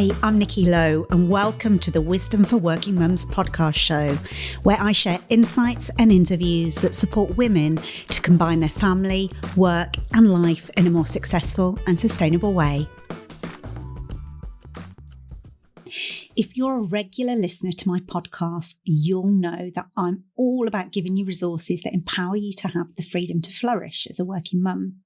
Hi, I'm Nikki Lowe, and welcome to the Wisdom for Working Mums podcast show, where I share insights and interviews that support women to combine their family, work, and life in a more successful and sustainable way. If you're a regular listener to my podcast, you'll know that I'm all about giving you resources that empower you to have the freedom to flourish as a working mum.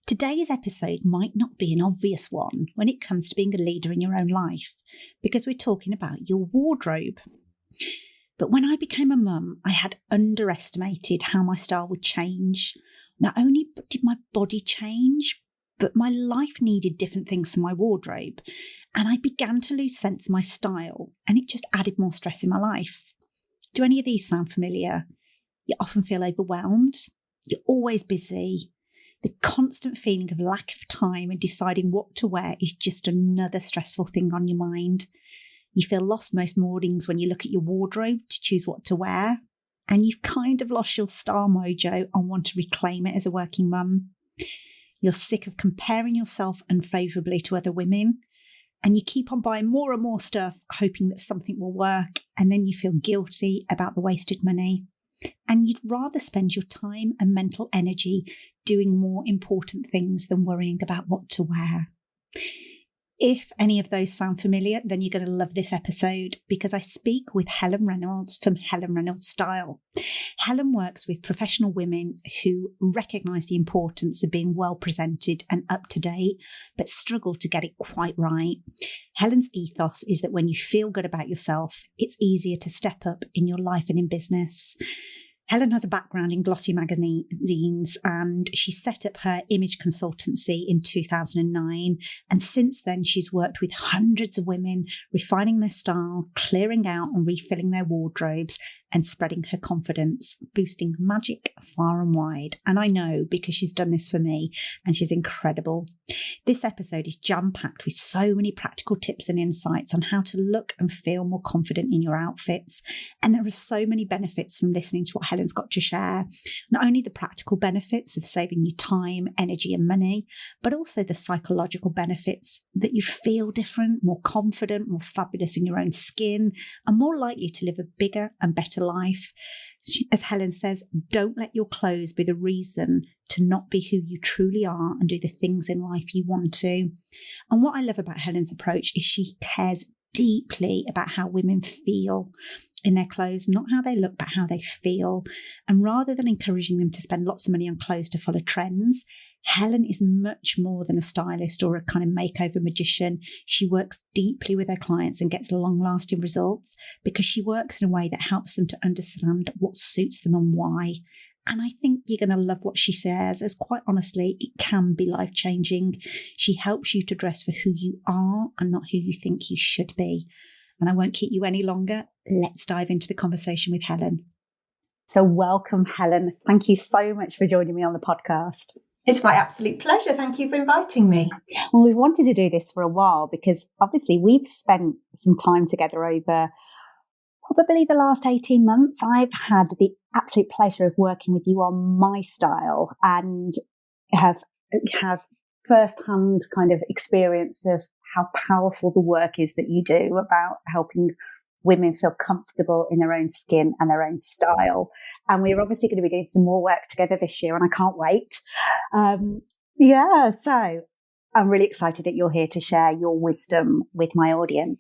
Today's episode might not be an obvious one when it comes to being a leader in your own life, because we're talking about your wardrobe. But when I became a mum, I had underestimated how my style would change. Not only did my body change, but my life needed different things from my wardrobe. And I began to lose sense of my style, and it just added more stress in my life. Do any of these sound familiar? You often feel overwhelmed. You're always busy. The constant feeling of lack of time and deciding what to wear is just another stressful thing on your mind. You feel lost most mornings when you look at your wardrobe to choose what to wear, and you've kind of lost your star mojo and want to reclaim it as a working mum. You're sick of comparing yourself unfavourably to other women, and you keep on buying more and more stuff, hoping that something will work, and then you feel guilty about the wasted money. And you'd rather spend your time and mental energy doing more important things than worrying about what to wear. If any of those sound familiar, then you're going to love this episode, because I speak with Helen Reynolds from Helen Reynolds Style. Helen works with professional women who recognise the importance of being well presented and up to date, but struggle to get it quite right. Helen's ethos is that when you feel good about yourself, it's easier to step up in your life and in business. Helen has a background in glossy magazines, and she set up her image consultancy in 2009. And since then, she's worked with hundreds of women, refining their style, clearing out and refilling their wardrobes, and spreading her confidence, boosting magic far and wide. And I know, because she's done this for me, and she's incredible. This episode is jam-packed with so many practical tips and insights on how to look and feel more confident in your outfits. And there are so many benefits from listening to what Helen's got to share. Not only the practical benefits of saving you time, energy and money, but also the psychological benefits that you feel different, more confident, more fabulous in your own skin, and more likely to live a bigger and better life. As Helen says, don't let your clothes be the reason to not be who you truly are and do the things in life you want to. And what I love about Helen's approach is she cares deeply about how women feel in their clothes, not how they look, but how they feel. And rather than encouraging them to spend lots of money on clothes to follow trends, Helen is much more than a stylist or a kind of makeover magician. She works deeply with her clients and gets long-lasting results because she works in a way that helps them to understand what suits them and why. And I think you're going to love what she says, as quite honestly, it can be life-changing. She helps you to dress for who you are and not who you think you should be. And I won't keep you any longer. Let's dive into the conversation with Helen. So welcome, Helen. Thank you so much for joining me on the podcast. It's my absolute pleasure. Thank you for inviting me. Well, we've wanted to do this for a while because obviously we've spent some time together over probably the last 18 months. I've had the absolute pleasure of working with you on my style and have first-hand kind of experience of how powerful the work is that you do about helping women feel comfortable in their own skin and their own style. And we're obviously going to be doing some more work together this year, and I can't wait. So I'm really excited that you're here to share your wisdom with my audience.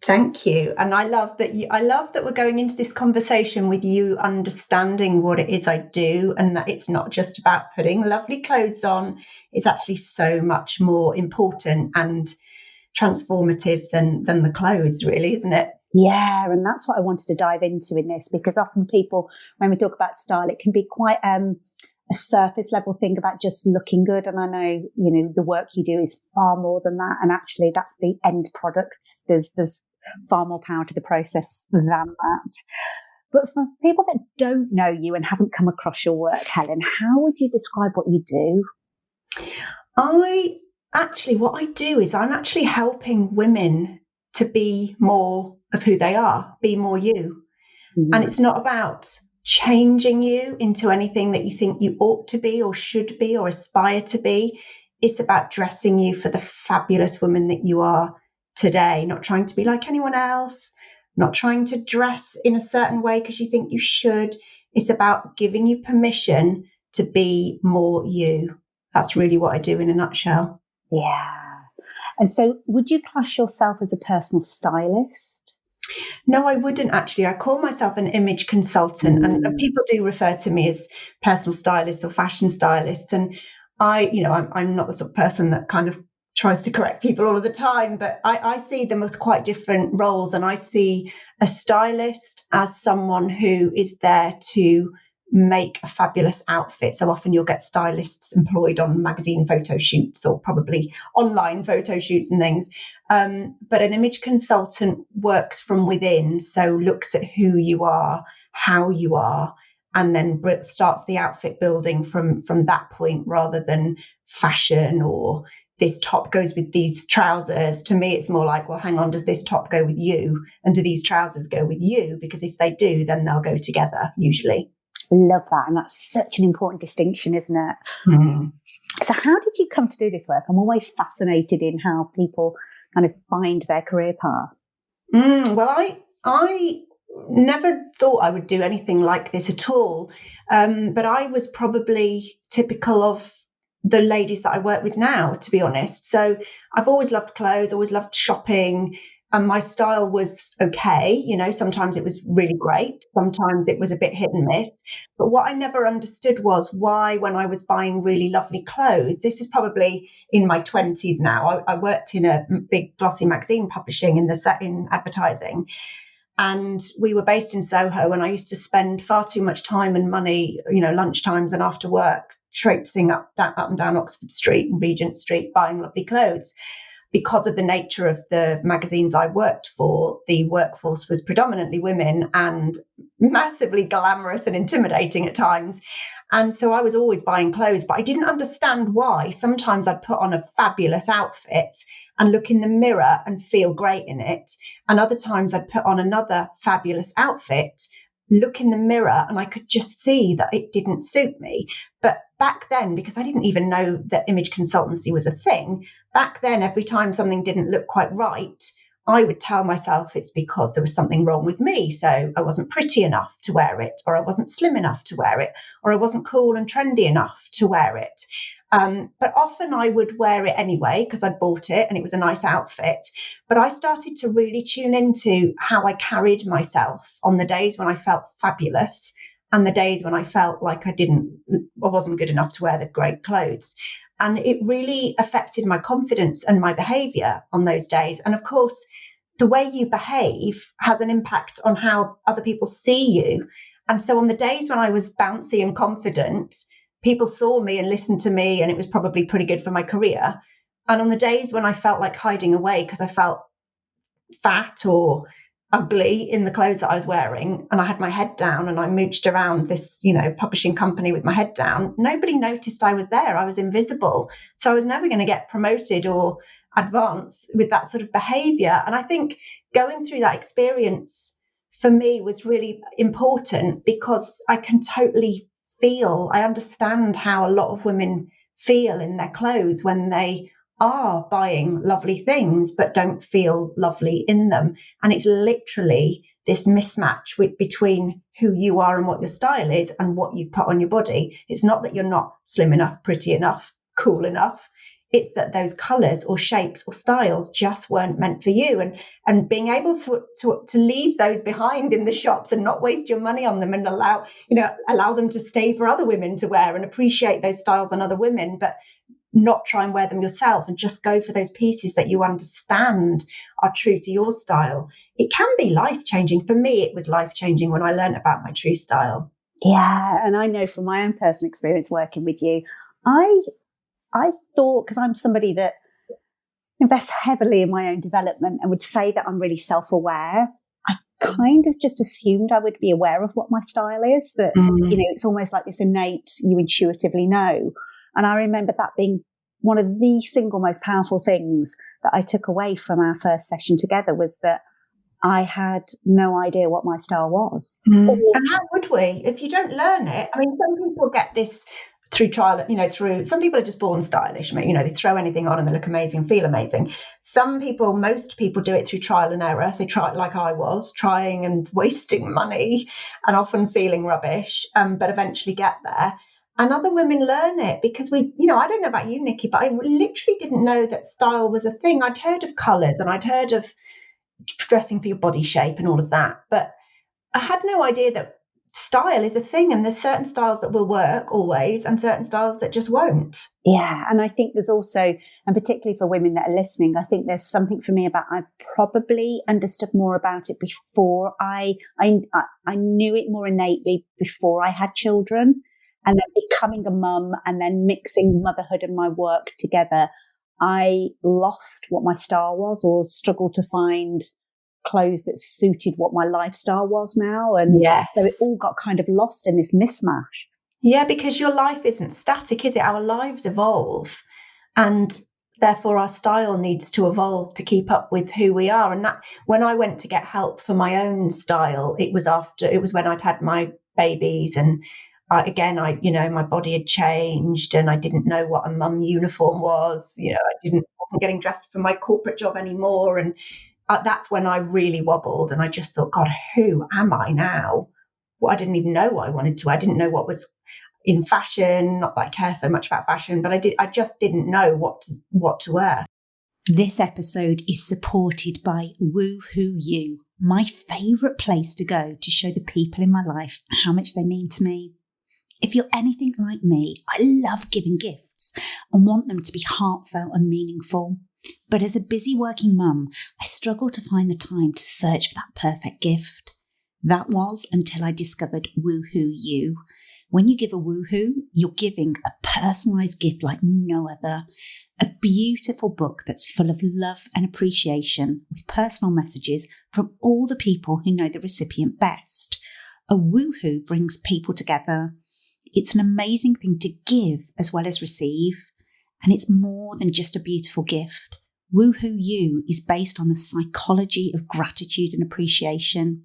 Thank you. And I love that we're going into this conversation with you understanding what it is I do, and that it's not just about putting lovely clothes on. It's actually so much more important and transformative than the clothes, really, isn't it? Yeah, and that's what I wanted to dive into in this, because often people, when we talk about style, it can be quite a surface level thing about just looking good. And I know, the work you do is far more than that. And actually that's the end product. There's far more power to the process than that. But for people that don't know you and haven't come across your work, Helen, how would you describe what you do? What I do is I'm actually helping women to be more of who they are, be more you. Mm-hmm. And it's not about changing you into anything that you think you ought to be or should be or aspire to be. It's about dressing you for the fabulous woman that you are today, not trying to be like anyone else, not trying to dress in a certain way because you think you should. It's about giving you permission to be more you. That's really what I do in a nutshell. Yeah. And so would you class yourself as a personal stylist? No, I wouldn't actually. I call myself an image consultant, and people do refer to me as personal stylist or fashion stylist. And I'm not the sort of person that kind of tries to correct people all of the time, but I see them as quite different roles. And I see a stylist as someone who is there to make a fabulous outfit. So often you'll get stylists employed on magazine photo shoots or probably online photo shoots and things. But an image consultant works from within, so looks at who you are, how you are, and then starts the outfit building from that point rather than fashion or this top goes with these trousers. To me, it's more like, well, hang on, does this top go with you? And do these trousers go with you? Because if they do, then they'll go together usually. Love that. And that's such an important distinction, isn't it? Mm. So how did you come to do this work? I'm always fascinated in how people kind of find their career path. Well, I never thought I would do anything like this at all. But I was probably typical of the ladies that I work with now, to be honest. So I've always loved clothes, always loved shopping. And my style was okay. Sometimes it was really great. Sometimes it was a bit hit and miss. But what I never understood was why, when I was buying really lovely clothes, this is probably in my 20s now. I worked in a big glossy magazine publishing in advertising. And we were based in Soho, and I used to spend far too much time and money, lunchtimes and after work, traipsing up and down Oxford Street and Regent Street buying lovely clothes. Because of the nature of the magazines I worked for, the workforce was predominantly women and massively glamorous and intimidating at times. And so I was always buying clothes, but I didn't understand why. Sometimes I'd put on a fabulous outfit and look in the mirror and feel great in it. And other times I'd put on another fabulous outfit, look in the mirror, and I could just see that it didn't suit me. But back then, because I didn't even know that image consultancy was a thing, back then, every time something didn't look quite right, I would tell myself it's because there was something wrong with me. So I wasn't pretty enough to wear it, or I wasn't slim enough to wear it, or I wasn't cool and trendy enough to wear it. But often I would wear it anyway because I'd bought it and it was a nice outfit. But I started to really tune into how I carried myself on the days when I felt fabulous and the days when I felt like I wasn't good enough to wear the great clothes. And it really affected my confidence and my behavior on those days. And of course, the way you behave has an impact on how other people see you. And so on the days when I was bouncy and confident, people saw me and listened to me, and it was probably pretty good for my career. And on the days when I felt like hiding away because I felt fat or ugly in the clothes that I was wearing, and I had my head down and I mooched around this, publishing company with my head down, nobody noticed I was there. I was invisible. So I was never going to get promoted or advance with that sort of behavior. And I think going through that experience for me was really important because I can totally I understand how a lot of women feel in their clothes when they are buying lovely things but don't feel lovely in them. And it's literally this mismatch between who you are and what your style is and what you put on your body. It's not that you're not slim enough, pretty enough, cool enough. It's that those colours or shapes or styles just weren't meant for you. And being able to leave those behind in the shops and not waste your money on them and allow them to stay for other women to wear and appreciate those styles on other women, but not try and wear them yourself and just go for those pieces that you understand are true to your style. It can be life-changing. For me, it was life-changing when I learned about my true style. Yeah, and I know from my own personal experience working with you, I thought, because I'm somebody that invests heavily in my own development and would say that I'm really self-aware, I kind of just assumed I would be aware of what my style is, that, it's almost like this innate, you intuitively know. And I remember that being one of the single most powerful things that I took away from our first session together was that I had no idea what my style was. And how would we, if you don't learn it? I mean, some people get this through trial, through, some people are just born stylish, they throw anything on and they look amazing, feel amazing. Most people do it through trial and error. So try, like I was, trying and wasting money and often feeling rubbish, but eventually get there. And other women learn it because I don't know about you, Nikki, but I literally didn't know that style was a thing. I'd heard of colours and I'd heard of dressing for your body shape and all of that, but I had no idea that style is a thing, and there's certain styles that will work always and certain styles that just won't. Yeah, and I think there's also, and particularly for women that are listening, I think there's something for me about, I probably understood more about it before I knew it more innately before I had children, and then becoming a mum and then mixing motherhood and my work together, I lost what my style was, or struggled to find clothes that suited what my lifestyle was now. And yes. So it all got kind of lost in this mismatch. Yeah, because your life isn't static, is it? Our lives evolve, and therefore our style needs to evolve to keep up with who we are. And that, when I went to get help for my own style, it was when I'd had my babies, and my body had changed, and I didn't know what a mum uniform was. Wasn't getting dressed for my corporate job anymore, and that's when I really wobbled, and I just thought, God, who am I now? Well, I didn't even know what I wanted to. I didn't know what was in fashion. Not that I care so much about fashion, but I just didn't know what to wear. This episode is supported by Woohoo You, my favourite place to go to show the people in my life how much they mean to me. If you're anything like me, I love giving gifts and want them to be heartfelt and meaningful. But as a busy working mum, I struggle to find the time to search for that perfect gift. That was until I discovered Woohoo You. When you give a woohoo, you're giving a personalised gift like no other. A beautiful book that's full of love and appreciation, with personal messages from all the people who know the recipient best. A woohoo brings people together. It's an amazing thing to give as well as receive. And it's more than just a beautiful gift. Woohoo You is based on the psychology of gratitude and appreciation.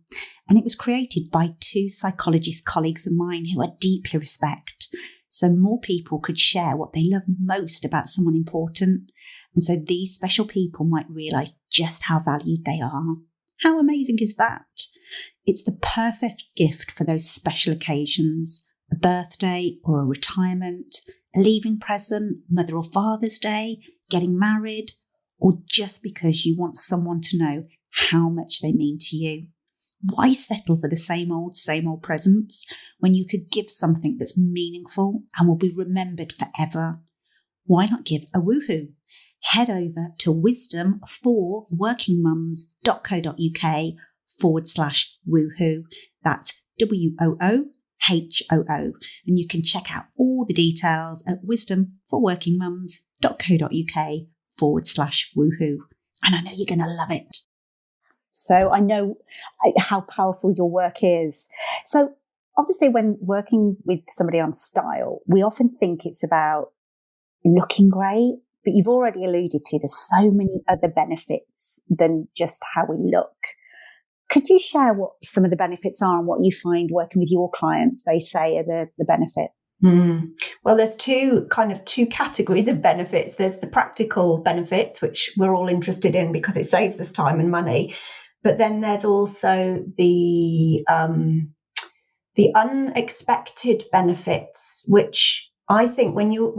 And it was created by 2 psychologist colleagues of mine who I deeply respect. So more people could share what they love most about someone important. And so these special people might realise just how valued they are. How amazing is that? It's the perfect gift for those special occasions. A birthday or a retirement, a leaving present, Mother or Father's Day, getting married, or just because you want someone to know how much they mean to you. Why settle for the same old presents when you could give something that's meaningful and will be remembered forever? Why not give a woohoo? Head over to wisdomforworkingmums.co.uk/woohoo. That's WOOHOO. And you can check out all the details at wisdomforworkingmums.co.uk/woohoo. And I know you're going to love it. So I know how powerful your work is. So obviously when working with somebody on style, we often think it's about looking great, but you've already alluded to there's so many other benefits than just how we look. Could you share what some of the benefits are and what you find working with your clients they say are the benefits? Well, there's two categories of benefits. There's the practical benefits, which we're all interested in because it saves us time and money. But then there's also the unexpected benefits, which I think when you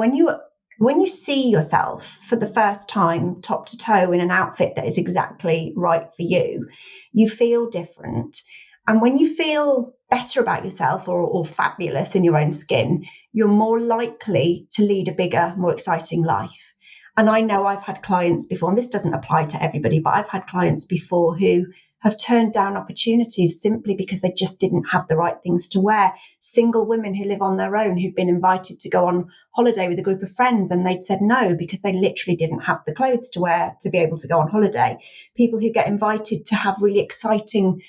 see yourself for the first time, top to toe, in an outfit that is exactly right for you, you feel different. And when you feel better about yourself or fabulous in your own skin, you're more likely to lead a bigger, more exciting life. And I know I've had clients before, and this doesn't apply to everybody, but I've had clients before who have turned down opportunities simply because they just didn't have the right things to wear. Single women who live on their own, who've been invited to go on holiday with a group of friends, and they'd said no because they literally didn't have the clothes to wear to be able to go on holiday. People who get invited to have really exciting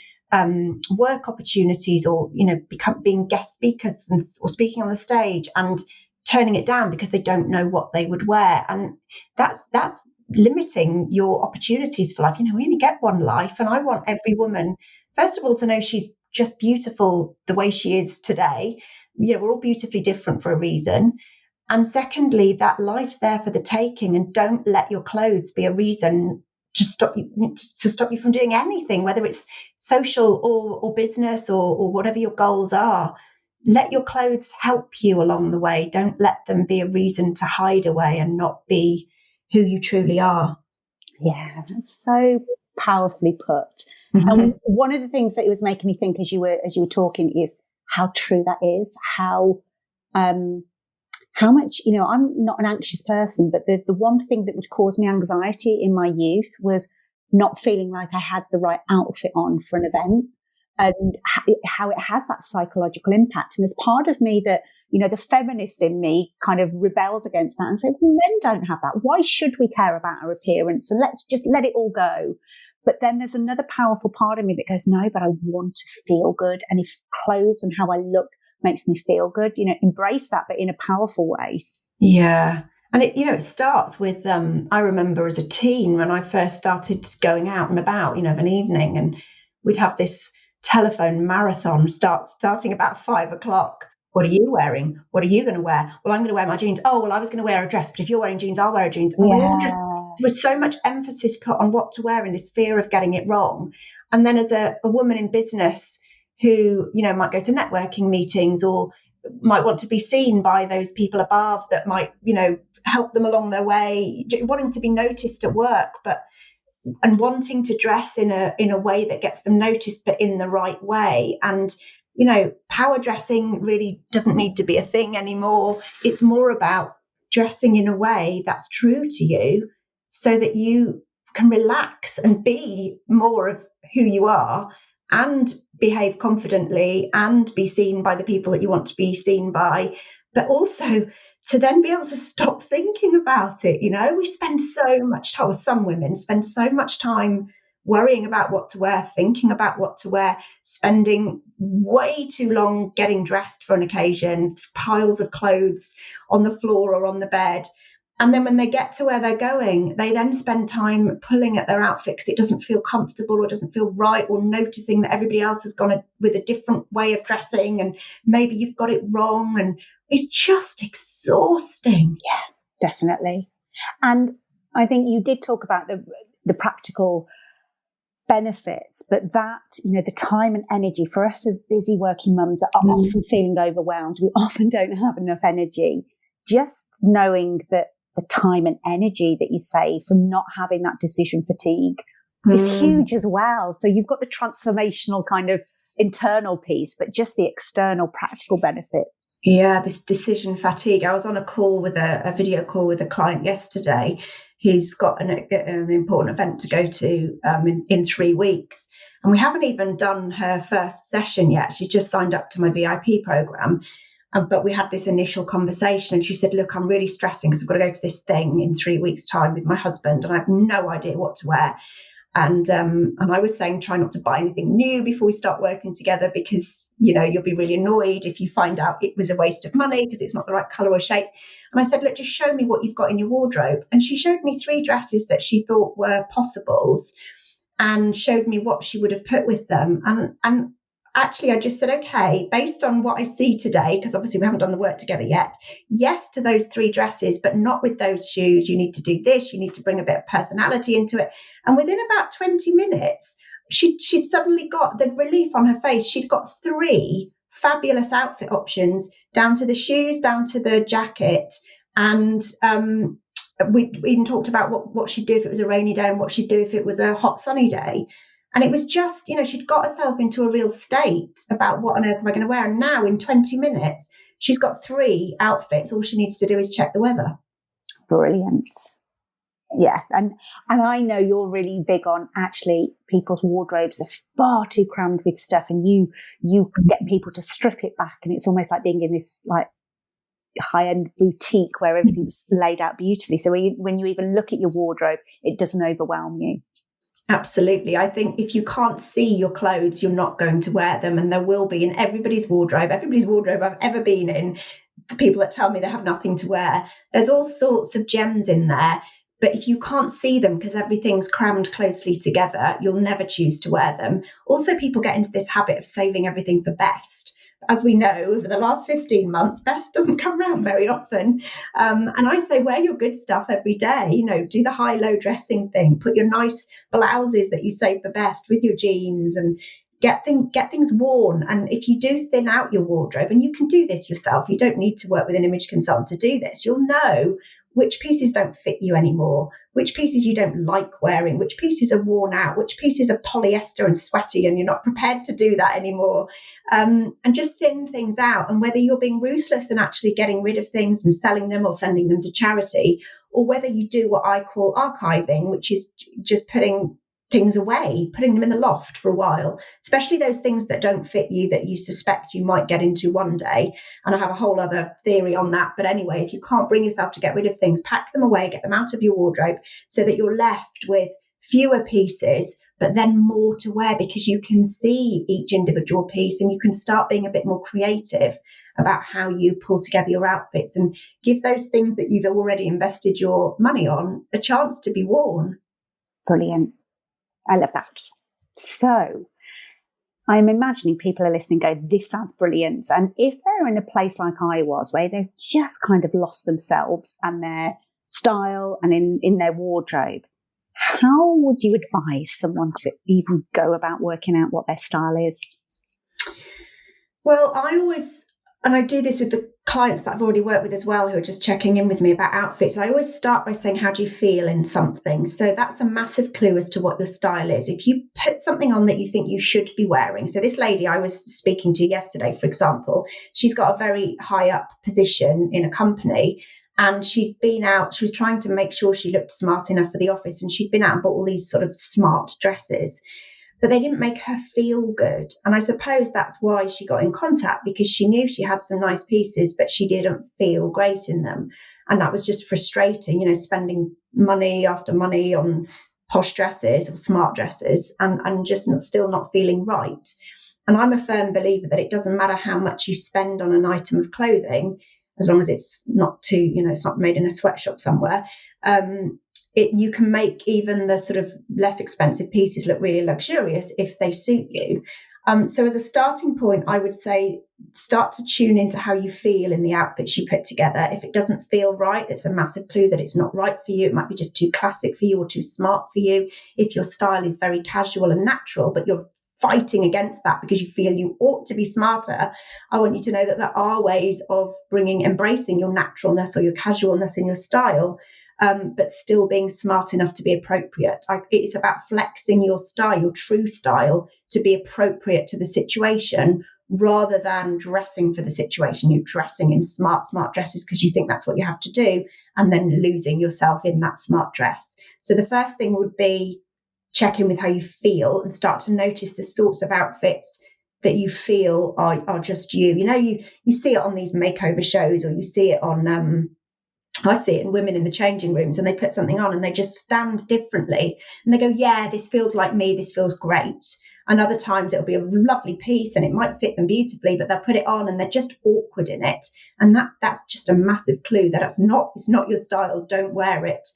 work opportunities, or being guest speakers or speaking on the stage, and turning it down because they don't know what they would wear. And that's limiting your opportunities for life. We only get one life, and I want every woman, first of all, to know she's just beautiful the way she is today, we're all beautifully different for a reason. And secondly, that life's there for the taking, and don't let your clothes be a reason to stop you from doing anything, whether it's social or business or whatever your goals are. Let your clothes help you along the way. Don't let them be a reason to hide away and not be who you truly are. Yeah, that's so powerfully put. Mm-hmm. And one of the things that it was making me think as you were talking is how true that is. How much, I'm not an anxious person, but the one thing that would cause me anxiety in my youth was not feeling like I had the right outfit on for an event, and how it has that psychological impact. And there's part of me that, the feminist in me kind of rebels against that and says, well, men don't have that. Why should we care about our appearance? And let's just let it all go. But then there's another powerful part of me that goes, no, but I want to feel good. And if clothes and how I look makes me feel good, embrace that, but in a powerful way. Yeah. And it starts with, I remember as a teen when I first started going out and about, of an evening, and we'd have this telephone marathon starting about 5:00. What are you wearing? What are you going to wear? Well, I'm going to wear my jeans. Oh, well, I was going to wear a dress, but if you're wearing jeans, I'll wear a jeans. And we all just, there was so much emphasis put on what to wear in this fear of getting it wrong. And then as a woman in business who, might go to networking meetings or might want to be seen by those people above that might, help them along their way, wanting to be noticed at work, and wanting to dress in a way that gets them noticed, but in the right way. And, power dressing really doesn't need to be a thing anymore. It's more about dressing in a way that's true to you so that you can relax and be more of who you are and behave confidently and be seen by the people that you want to be seen by, but also to then be able to stop thinking about it. We spend so much time, or some women spend so much time worrying about what to wear, thinking about what to wear, spending way too long getting dressed for an occasion, piles of clothes on the floor or on the bed. And then when they get to where they're going, they then spend time pulling at their outfit because it doesn't feel comfortable or doesn't feel right, or noticing that everybody else has gone with a different way of dressing and maybe you've got it wrong. And it's just exhausting. Yeah, definitely. And I think you did talk about the practical benefits, but that, the time and energy for us as busy working mums that are often feeling overwhelmed, we often don't have enough energy. Just knowing that the time and energy that you save from not having that decision fatigue is huge as well. So you've got the transformational kind of internal piece, but just the external practical benefits. Yeah, this decision fatigue. I was on a call with a video call with a client yesterday who's got an important event to go to in 3 weeks. And we haven't even done her first session yet. She's just signed up to my VIP program. But we had this initial conversation and she said, look, I'm really stressing because I've got to go to this thing in 3 weeks' time with my husband and I have no idea what to wear. And I was saying, try not to buy anything new before we start working together because, you'll be really annoyed if you find out it was a waste of money because it's not the right colour or shape. And I said, look, just show me what you've got in your wardrobe. And she showed me 3 dresses that she thought were possibles and showed me what she would have put with them. And actually, I just said, okay, based on what I see today, because obviously we haven't done the work together yet, yes to those 3 dresses, but not with those shoes. You need to do this. You need to bring a bit of personality into it. And within about 20 minutes, she'd suddenly got the relief on her face. She'd got 3 fabulous outfit options, down to the shoes, down to the jacket. And we even talked about what she'd do if it was a rainy day and what she'd do if it was a hot sunny day. And it was just, she'd got herself into a real state about what on earth am I going to wear. And now in 20 minutes, she's got 3 outfits. All she needs to do is check the weather. Brilliant. Yeah. And I know you're really big on actually people's wardrobes are far too crammed with stuff and you get people to strip it back. And it's almost like being in this like high-end boutique where everything's laid out beautifully. So when you even look at your wardrobe, it doesn't overwhelm you. Absolutely. I think if you can't see your clothes, you're not going to wear them. And there will be in everybody's wardrobe I've ever been in, people that tell me they have nothing to wear. There's all sorts of gems in there. But if you can't see them because everything's crammed closely together, you'll never choose to wear them. Also, people get into this habit of saving everything for best. as we know, over the last 15 months, best doesn't come around very often. And I say, wear your good stuff every day. You know, do the high-low dressing thing. Put your nice blouses that you save for best with your jeans, and get things worn. And if you do thin out your wardrobe, and you can do this yourself, you don't need to work with an image consultant to do this. You'll know which pieces don't fit you anymore, which pieces you don't like wearing, which pieces are worn out, which pieces are polyester and sweaty and you're not prepared to do that anymore. And just thin things out. And whether you're being ruthless and actually getting rid of things and selling them or sending them to charity, or whether you do what I call archiving, which is just putting things away, putting them in the loft for a while, especially those things that don't fit you that you suspect you might get into one day. And I have a whole other theory on that. But anyway, if you can't bring yourself to get rid of things, pack them away, get them out of your wardrobe so that you're left with fewer pieces, but then more to wear, because you can see each individual piece and you can start being a bit more creative about how you pull together your outfits and give those things that you've already invested your money on a chance to be worn. Brilliant. I love that. So I'm imagining people are listening go, this sounds brilliant. And if they're in a place like I was, where they've just kind of lost themselves and their style and in their wardrobe, how would you advise someone to even go about working out what their style is? Well, and I do this with the clients that I've already worked with as well, who are just checking in with me about outfits. I always start by saying, how do you feel in something? So that's a massive clue as to what your style is. If you put something on that you think you should be wearing. So this lady I was speaking to yesterday, for example, she's got a very high up position in a company. And she'd been out, she was trying to make sure she looked smart enough for the office. And she'd been out and bought all these sort of smart dresses, but they didn't make her feel good. And I suppose that's why she got in contact, because she knew she had some nice pieces, but she didn't feel great in them. And that was just frustrating, you know, spending money after money on posh dresses or smart dresses and just still not feeling right. And I'm a firm believer that it doesn't matter how much you spend on an item of clothing, as long as it's not too, you know, it's not made in a sweatshop somewhere. You can make even the sort of less expensive pieces look really luxurious if they suit you. So as a starting point, I would say start to tune into how you feel in the outfits you put together. If it doesn't feel right, it's a massive clue that it's not right for you. It might be just too classic for you or too smart for you. If your style is very casual and natural, but you're fighting against that because you feel you ought to be smarter, I want you to know that there are ways of embracing your naturalness or your casualness in your style, but still being smart enough to be appropriate. It's about flexing your style, your true style, to be appropriate to the situation, rather than dressing for the situation. You're dressing in smart dresses because you think that's what you have to do, and then losing yourself in that smart dress. So the first thing would be check in with how you feel and start to notice the sorts of outfits that you feel are just you. You know, you see it on these makeover shows, or you see it on I see it in women in the changing rooms, and they put something on and they just stand differently and they go, yeah, this feels like me, this feels great. And other times it'll be a lovely piece and it might fit them beautifully, but they'll put it on and they're just awkward in it. And that's just a massive clue that it's not your style. Don't wear it.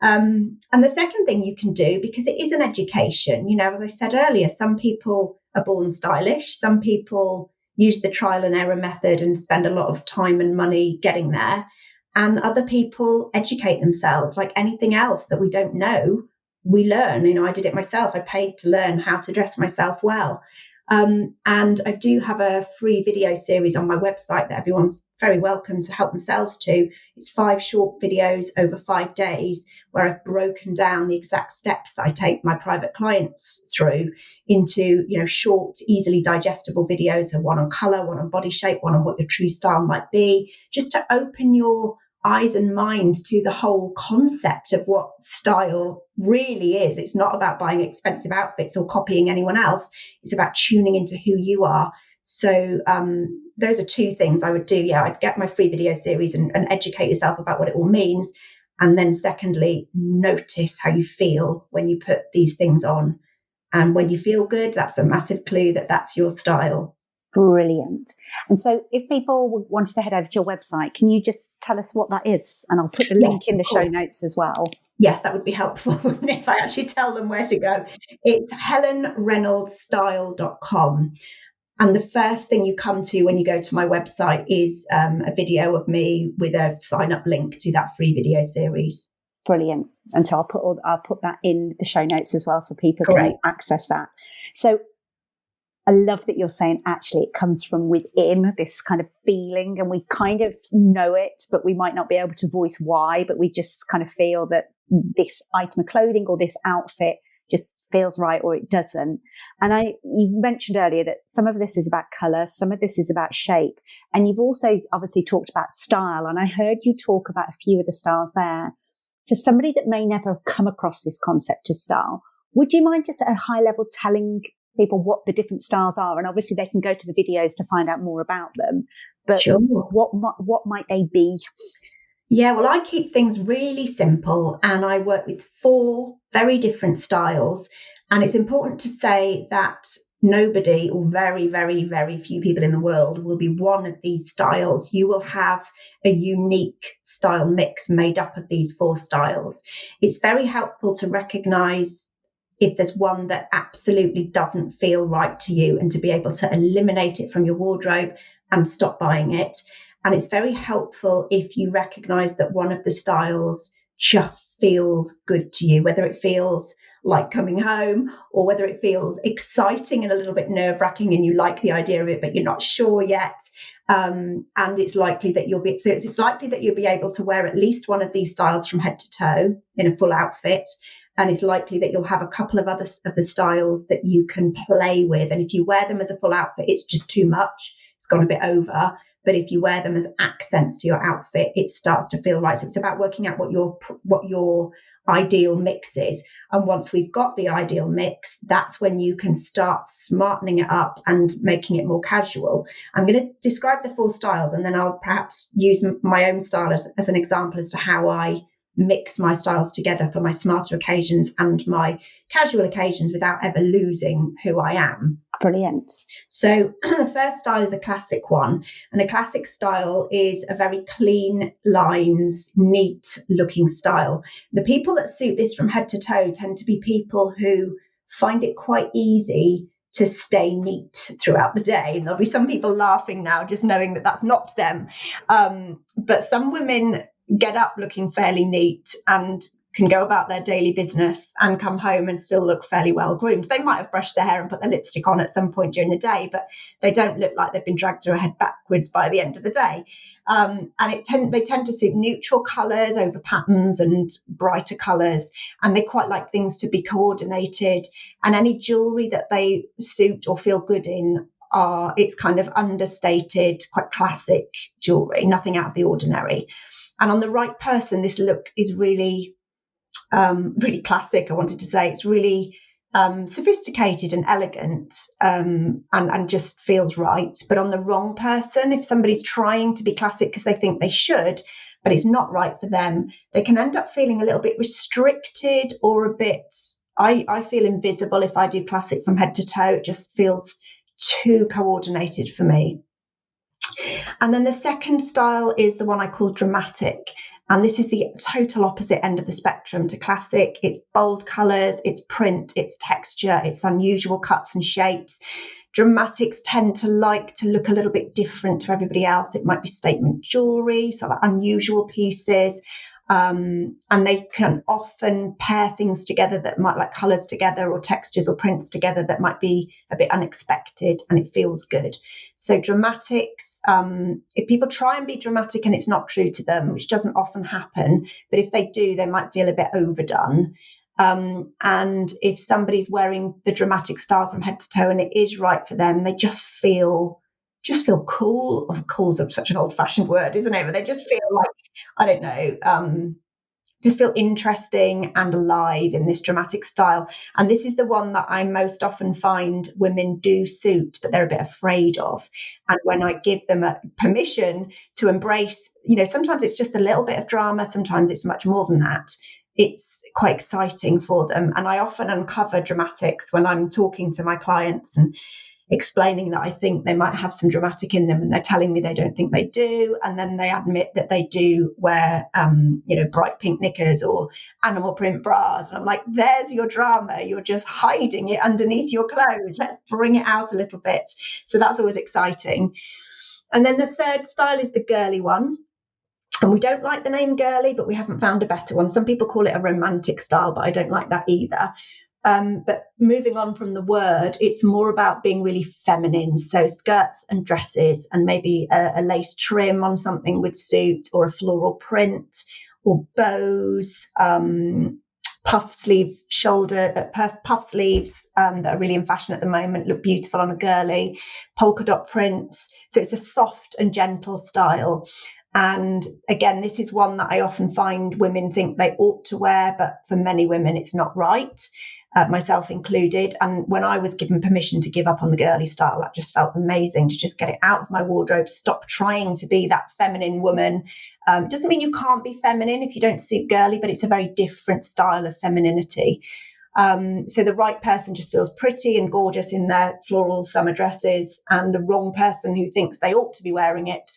And the second thing you can do, because it is an education, you know, as I said earlier, some people are born stylish, some people use the trial and error method and spend a lot of time and money getting there, and other people educate themselves. Like anything else that we don't know, we learn. You know, I did it myself. I paid to learn how to dress myself well. And I do have a free video series on my website that everyone's very welcome to help themselves to. It's 5 short videos over 5 days where I've broken down the exact steps that I take my private clients through into, you know, short, easily digestible videos. So one on color, one on body shape, one on what your true style might be, just to open your eyes and mind to the whole concept of what style really is. It's not about buying expensive outfits or copying anyone else. It's about tuning into who you are. So those are 2 things I would do. Yeah, I'd get my free video series and educate yourself about what it all means. And then secondly, notice how you feel when you put these things on. And when you feel good, that's a massive clue that that's your style. Brilliant. And so if people wanted to head over to your website, can you just tell us what that is? And I'll put the link in the show notes as well. Yes, that would be helpful if I actually tell them where to go. It's helenreynoldsstyle.com. And the first thing you come to when you go to my website is a video of me with a sign up link to that free video series. Brilliant. And so I'll put that in the show notes as well, so people Great. can access that. So I love that you're saying actually it comes from within, this kind of feeling, and we kind of know it, but we might not be able to voice why, but we just kind of feel that this item of clothing or this outfit just feels right, or it doesn't. And you mentioned earlier that some of this is about colour, some of this is about shape. And you've also obviously talked about style. And I heard you talk about a few of the styles there. For somebody that may never have come across this concept of style, would you mind just at a high level telling people what the different styles are? And obviously they can go to the videos to find out more about them. But sure. What might they be? Yeah, well, I keep things really simple, and I work with 4 very different styles. And it's important to say that nobody, or very, very, very few people in the world, will be one of these styles. You will have a unique style mix made up of these 4 styles. It's very helpful to recognize if there's one that absolutely doesn't feel right to you, and to be able to eliminate it from your wardrobe and stop buying it. And it's very helpful if you recognize that one of the styles just feels good to you, whether it feels like coming home, or whether it feels exciting and a little bit nerve-wracking and you like the idea of it, but you're not sure yet. And it's likely that it's likely that you'll be able to wear at least one of these styles from head to toe in a full outfit. And it's likely that you'll have a couple of other of the styles that you can play with. And if you wear them as a full outfit, it's just too much. It's gone a bit over. But if you wear them as accents to your outfit, it starts to feel right. So it's about working out what your ideal mix is. And once we've got the ideal mix, that's when you can start smartening it up and making it more casual. I'm going to describe the 4 styles, and then I'll perhaps use my own style as an example as to how I mix my styles together for my smarter occasions and my casual occasions without ever losing who I am. Brilliant. So the first style is a classic one, and a classic style is a very clean lines, neat looking style. The people that suit this from head to toe tend to be people who find it quite easy to stay neat throughout the day. And there'll be some people laughing now just knowing that that's not them. But some women get up looking fairly neat and can go about their daily business and come home and still look fairly well groomed. They might have brushed their hair and put their lipstick on at some point during the day, but they don't look like they've been dragged through a head backwards by the end of the day. And they tend to suit neutral colours over patterns and brighter colours, and they quite like things to be coordinated. And any jewellery that they suit or feel good in it's kind of understated, quite classic jewellery, nothing out of the ordinary. And on the right person, this look is really really classic. I wanted to say it's really sophisticated and elegant, and just feels right. But on the wrong person, if somebody's trying to be classic because they think they should, but it's not right for them, they can end up feeling a little bit restricted or a bit, I feel invisible if I do classic from head to toe. It just feels too coordinated for me. And then the second style is the one I call dramatic. And this is the total opposite end of the spectrum to classic. It's bold colours, it's print, it's texture, it's unusual cuts and shapes. Dramatics tend to like to look a little bit different to everybody else. It might be statement jewellery, sort of unusual pieces. And they can often pair things together that might, like colours together or textures or prints together, that might be a bit unexpected, and it feels good. So dramatics, if people try and be dramatic and it's not true to them, which doesn't often happen, but if they do, they might feel a bit overdone. And if somebody's wearing the dramatic style from head to toe and it is right for them, they just feel cool. Oh, cool's such an old-fashioned word, isn't it? But they just feel like, I don't know, just feel interesting and alive in this dramatic style. And this is the one that I most often find women do suit, but they're a bit afraid of. And when I give them a permission to embrace, sometimes it's just a little bit of drama, sometimes it's much more than that. It's quite exciting for them. And I often uncover dramatics when I'm talking to my clients, and explaining that I think they might have some dramatic in them, and they're telling me they don't think they do. And then they admit that they do wear, bright pink knickers or animal print bras. And I'm like, there's your drama. You're just hiding it underneath your clothes. Let's bring it out a little bit. So that's always exciting. And then the third style is the girly one. And we don't like the name girly, but we haven't found a better one. Some people call it a romantic style, but I don't like that either. But moving on from the word, it's more about being really feminine. So skirts and dresses, and maybe a lace trim on something would suit, or a floral print, or bows, puff sleeves that are really in fashion at the moment, look beautiful on a girly, polka dot prints. So it's a soft and gentle style. And again, this is one that I often find women think they ought to wear, but for many women, it's not right, myself included. And when I was given permission to give up on the girly style, that just felt amazing to just get it out of my wardrobe, stop trying to be that feminine woman. Doesn't mean you can't be feminine if you don't suit girly, but it's a very different style of femininity. So the right person just feels pretty and gorgeous in their floral summer dresses, and the wrong person who thinks they ought to be wearing it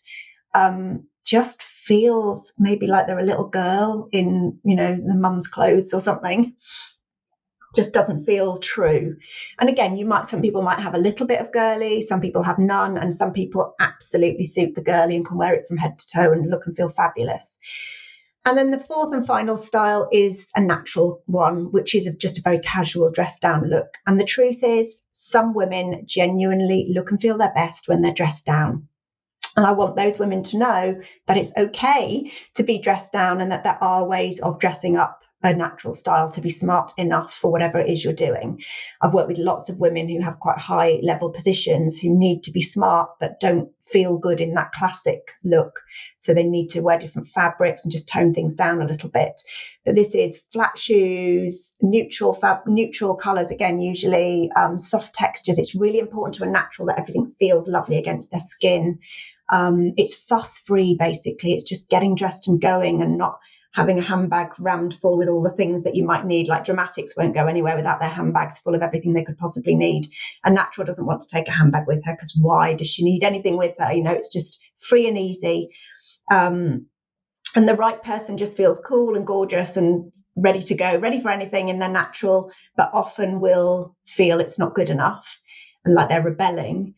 just feels maybe like they're a little girl in, the mum's clothes or something. Just doesn't feel true. And again, some people might have a little bit of girly, some people have none, and some people absolutely suit the girly and can wear it from head to toe and look and feel fabulous. And then the fourth and final style is a natural one, which is just a very casual dress down look. And the truth is, some women genuinely look and feel their best when they're dressed down. And I want those women to know that it's okay to be dressed down, and that there are ways of dressing up a natural style to be smart enough for whatever it is you're doing. I've worked with lots of women who have quite high level positions who need to be smart but don't feel good in that classic look. So they need to wear different fabrics and just tone things down a little bit. But this is flat shoes, neutral colours, again, usually soft textures. It's really important to a natural that everything feels lovely against their skin. It's fuss-free, basically. It's just getting dressed and going, and not having a handbag rammed full with all the things that you might need. Like dramatics won't go anywhere without their handbags full of everything they could possibly need. A natural doesn't want to take a handbag with her, because why does she need anything with her? It's just free and easy. And the right person just feels cool and gorgeous and ready to go, ready for anything in their natural, but often will feel it's not good enough and like they're rebelling.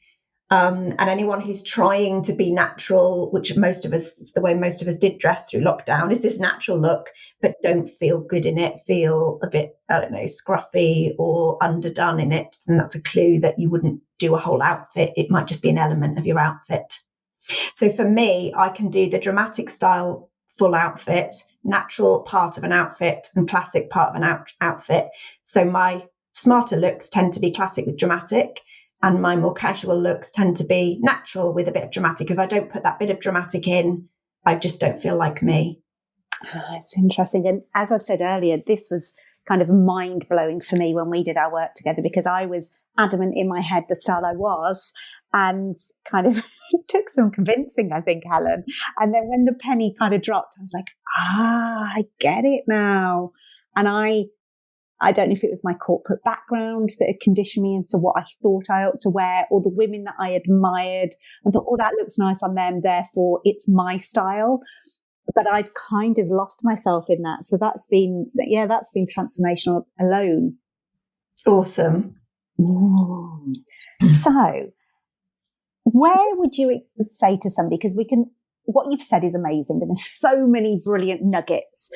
And anyone who's trying to be natural, which most of us, it's the way most of us did dress through lockdown, is this natural look, but don't feel good in it, feel a bit, scruffy or underdone in it. And that's a clue that you wouldn't do a whole outfit. It might just be an element of your outfit. So for me, I can do the dramatic style full outfit, natural part of an outfit, and classic part of an outfit. So my smarter looks tend to be classic with dramatic, and my more casual looks tend to be natural with a bit of dramatic. If I don't put that bit of dramatic in, I just don't feel like me. It's interesting. And as I said earlier, this was kind of mind-blowing for me when we did our work together, because I was adamant in my head the style I was, and kind of took some convincing, I think, Helen. And then when the penny kind of dropped, I was like, I get it now. And I don't know if it was my corporate background that had conditioned me into what I thought I ought to wear, or the women that I admired and thought, that looks nice on them, therefore it's my style. But I'd kind of lost myself in that. So that's been transformational alone. Awesome. So where would you say to somebody, because what you've said is amazing, and there's so many brilliant nuggets,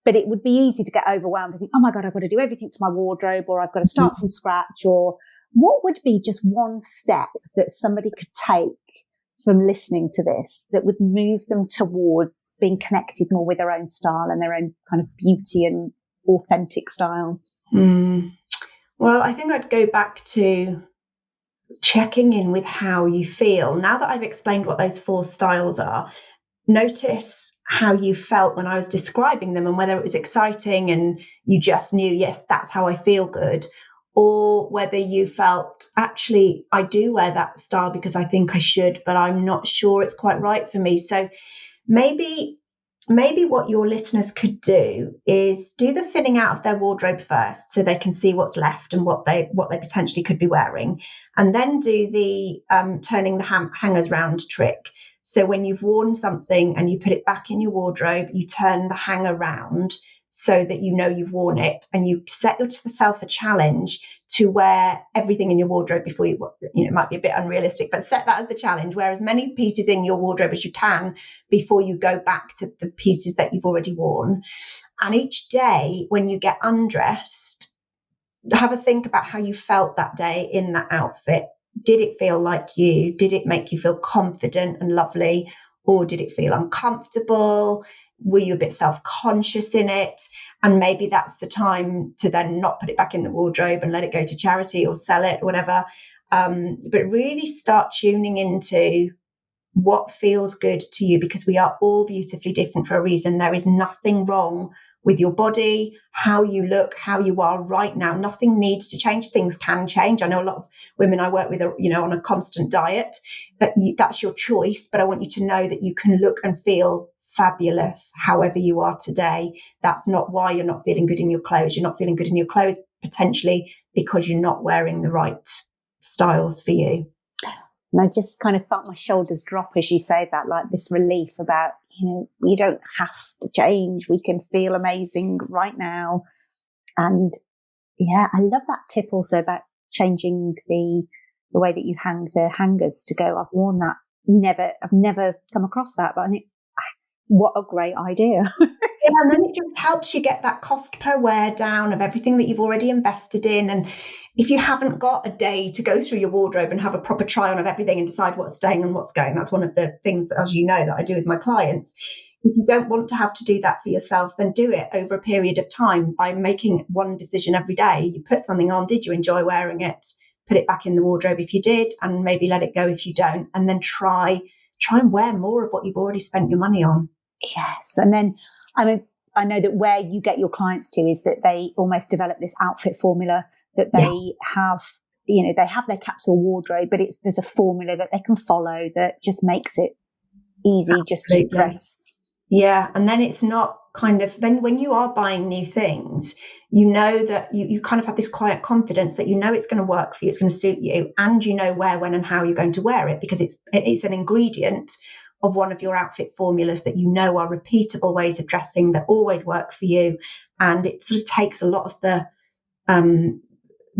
but it would be easy to get overwhelmed and think, oh my God, I've got to do everything to my wardrobe, or I've got to start from scratch. Or what would be just one step that somebody could take from listening to this that would move them towards being connected more with their own style and their own kind of beauty and authentic style? Well, I think I'd go back to checking in with how you feel. Now that I've explained what those 4 styles are, notice how you felt when I was describing them, and whether it was exciting and you just knew, yes, that's how I feel good, or whether you felt, actually, I do wear that style because I think I should, but I'm not sure it's quite right for me. So maybe maybe what your listeners could do is do the thinning out of their wardrobe first, so they can see what's left and what they potentially could be wearing, and then do the turning the hangers round trick. So when you've worn something and you put it back in your wardrobe, you turn the hanger round so that you know you've worn it, and you set yourself a challenge to wear everything in your wardrobe before you know, it might be a bit unrealistic, but set that as the challenge. Wear as many pieces in your wardrobe as you can before you go back to the pieces that you've already worn. And each day when you get undressed, have a think about how you felt that day in that outfit. Did it feel like you? Did it make you feel confident and lovely? Or did it feel uncomfortable? Were you a bit self-conscious in it? And maybe that's the time to then not put it back in the wardrobe and let it go to charity or sell it or whatever. But really start tuning into what feels good to you, because we are all beautifully different for a reason. There is nothing wrong with your body, how you look, how you are right now. Nothing needs to change. Things can change. I know a lot of women I work with are, you know, on a constant diet, but that's your choice. But I want you to know that you can look and feel fabulous however you are today. That's not why you're not feeling good in your clothes. You're not feeling good in your clothes potentially because you're not wearing the right styles for you. And I just kind of felt my shoulders drop as you say that, like this relief about, you know, you don't have to change. We can feel amazing right now. And yeah, I love that tip also about changing the way that you hang the hangers to go. I've worn that. I've never come across that, but I think, what a great idea. Yeah, and then it just helps you get that cost per wear down of everything that you've already invested in. And if you haven't got a day to go through your wardrobe and have a proper try on of everything and decide what's staying and what's going, that's one of the things, as you know, that I do with my clients. If you don't want to have to do that for yourself, then do it over a period of time by making one decision every day. You put something on, did you enjoy wearing it? Put it back in the wardrobe if you did, and maybe let it go if you don't, and then try and wear more of what you've already spent your money on. Yes. And then, I know that where you get your clients to is that they almost develop this outfit formula that they have, you know, they have their capsule wardrobe, but there's a formula that they can follow that just makes it easy. Absolutely. Just to dress. Yeah. And then it's not kind of, then when you are buying new things, you know that you kind of have this quiet confidence that you know it's going to work for you, it's going to suit you, and you know where, when, and how you're going to wear it, because it's an ingredient of one of your outfit formulas that you know are repeatable ways of dressing that always work for you. And it sort of takes a lot of the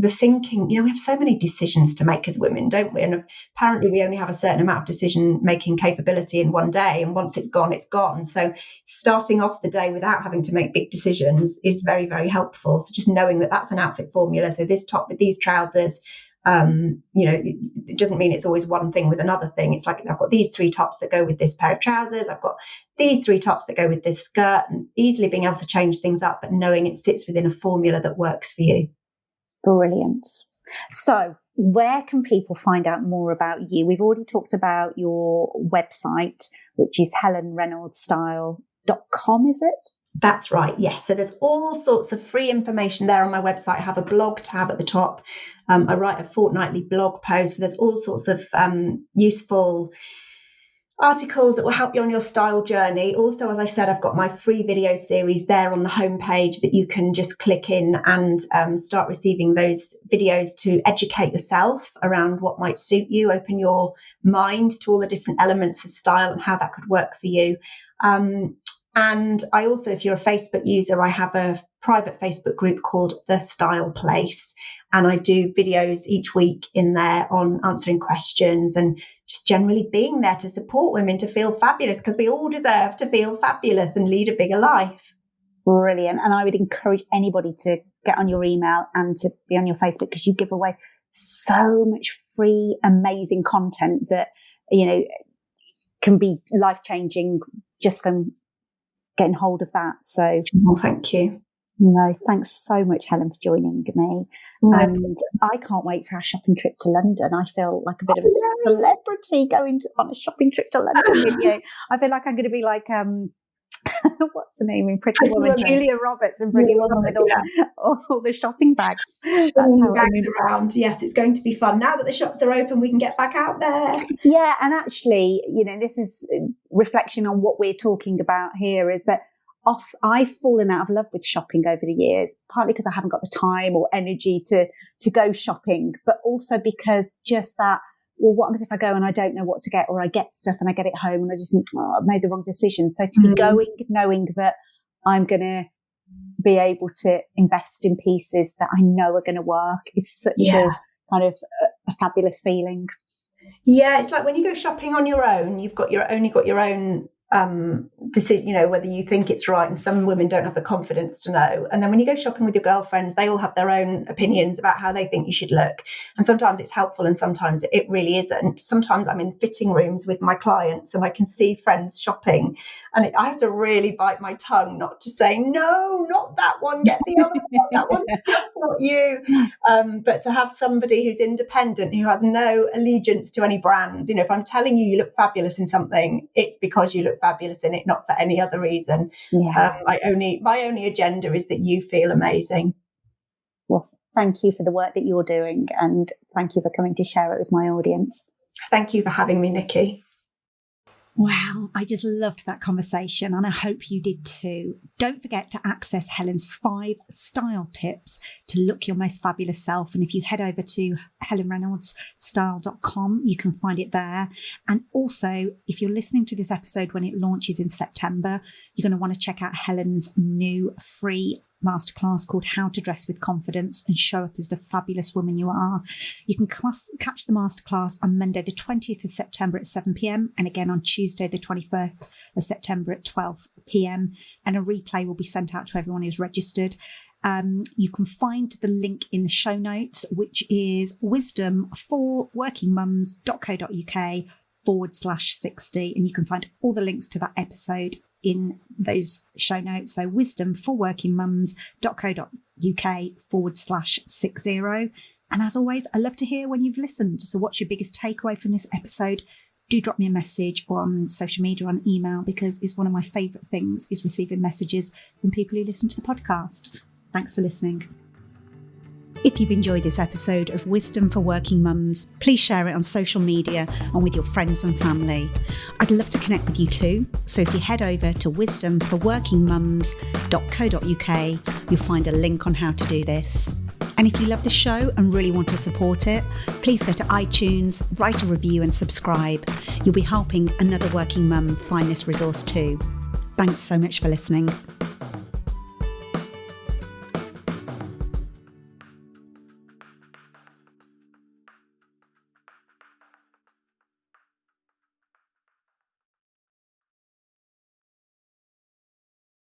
thinking. You know, we have so many decisions to make as women, don't we? And apparently we only have a certain amount of decision making capability in one day, and once it's gone, it's gone. So starting off the day without having to make big decisions is very, very helpful. So just knowing that that's an outfit formula. So this top with these trousers, you know, it doesn't mean it's always one thing with another thing. It's like, I've got these 3 tops that go with this pair of trousers. I've got these 3 tops that go with this skirt, and easily being able to change things up, but knowing it sits within a formula that works for you. Brilliant. So where can people find out more about you? We've already talked about your website, which is helenreynoldsstyle.com, is it? That's right, yes. So there's all sorts of free information there on my website. I have a blog tab at the top. I write a fortnightly blog post. So there's all sorts of useful articles that will help you on your style journey. Also, as I said, I've got my free video series there on the homepage that you can just click in and start receiving those videos to educate yourself around what might suit you, open your mind to all the different elements of style and how that could work for you. And I also, if you're a Facebook user, I have a private Facebook group called The Style Place. And I do videos each week in there on answering questions and just generally being there to support women to feel fabulous, because we all deserve to feel fabulous and lead a bigger life. Brilliant. And I would encourage anybody to get on your email and to be on your Facebook, because you give away so much free, amazing content that, you know, can be life-changing just from getting hold of that. So, thank you. No, thanks so much, Helen, for joining me. And I can't wait for our shopping trip to London. I feel like a bit of a celebrity going on a shopping trip to London with you. I feel like I'm going to be like what's the name in Pretty Pretty Woman? Woman. Julia Roberts and Pretty Woman with all the shopping bags. That's Swinging how bags around. Yes, it's going to be fun. Now that the shops are open, we can get back out there. Yeah, and actually, this is reflection on what we're talking about here, is that I've fallen out of love with shopping over the years, partly because I haven't got the time or energy to go shopping, but also because just that, well, what happens if I go and I don't know what to get, or I get stuff and I get it home and I just think, I've made the wrong decision. So to be going, knowing that I'm going to be able to invest in pieces that I know are going to work is such a kind of a fabulous feeling. Yeah, it's like when you go shopping on your own, you've only got your own decision, whether you think it's right, and some women don't have the confidence to know. And then when you go shopping with your girlfriends, they all have their own opinions about how they think you should look, and sometimes it's helpful and sometimes it really isn't. Sometimes I'm in fitting rooms with my clients and I can see friends shopping, and I have to really bite my tongue not to say, no, not that one, get the other one, that one, that's not you. But to have somebody who's independent, who has no allegiance to any brands, if I'm telling you look fabulous in something, it's because you look fabulous in it, not for any other reason. My only agenda is that you feel amazing. Well, thank you for the work that you're doing, and thank you for coming to share it with my audience. Thank you for having me, Nikki. Wow, I just loved that conversation, and I hope you did too. Don't forget to access Helen's 5 style tips to look your most fabulous self. And if you head over to helenreynoldsstyle.com, you can find it there. And also, if you're listening to this episode when it launches in September, you're going to want to check out Helen's new free masterclass called How to Dress with Confidence and Show Up as the Fabulous Woman You Are. You can catch the masterclass on Monday the 20th of September at 7 p.m. and again on Tuesday the 21st of September at 12 p.m. and a replay will be sent out to everyone who's registered. You can find the link in the show notes, which is wisdomforworkingmums.co.uk/60, and you can find all the links to that episode in those show notes. So wisdomforworkingmums.co.uk/60. And as always, I love to hear when you've listened. So what's your biggest takeaway from this episode? Do drop me a message on social media, on email, because it's one of my favourite things is receiving messages from people who listen to the podcast. Thanks for listening. If you've enjoyed this episode of Wisdom for Working Mums, please share it on social media and with your friends and family. I'd love to connect with you too. So if you head over to wisdomforworkingmums.co.uk, you'll find a link on how to do this. And if you love the show and really want to support it, please go to iTunes, write a review and subscribe. You'll be helping another working mum find this resource too. Thanks so much for listening.